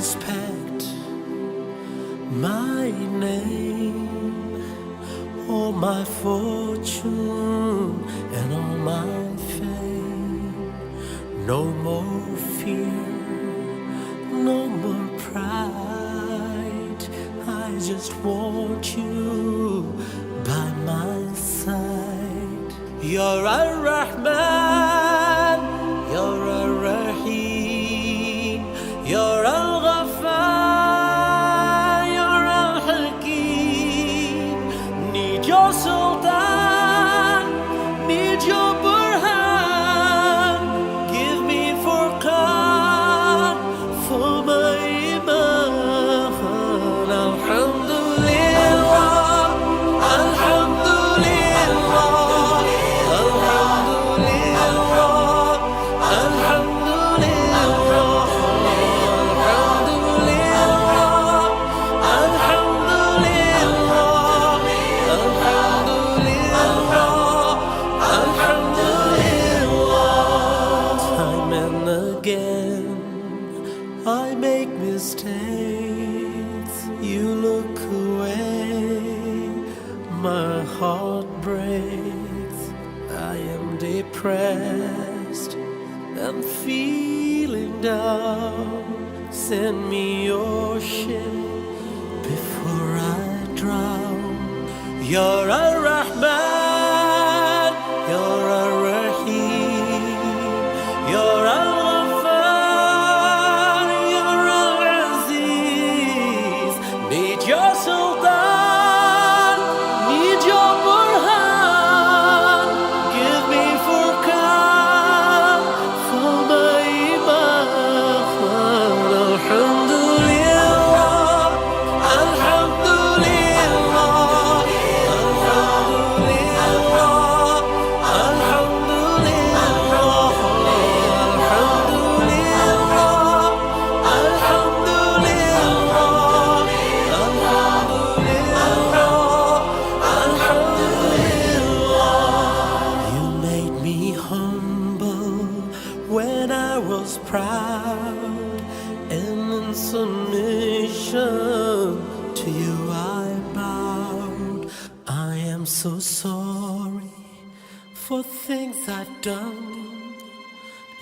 respect my name, all my fortune and all my fame. No more fear, no more pride. I just want you by my side. You're Ar-Rahman, you're Ar-Rahim, you're Al-Ghaffar, you're Al-Hakim. Need your Sultan, need your Burhan. Give me Furqan for my Iman. Alhamdulillah, Alhamdulillah, Alhamdulillah, I make mistakes, you look away, my heart breaks. I am depressed, I'm feeling down. Send me your ship before I drown. You're Ar-Rahman, you're Ar-Rahim, you're Al-Ghaffar, you're Al-Aziz. Need your Sultan, need your Burhan. Give me Furqan for my Iman. Alhamdulillah, Alhamdulillah, proud and in submission to you I bowed. I am so sorry for things I've done.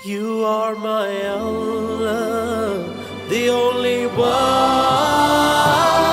You are my Allah, the only one.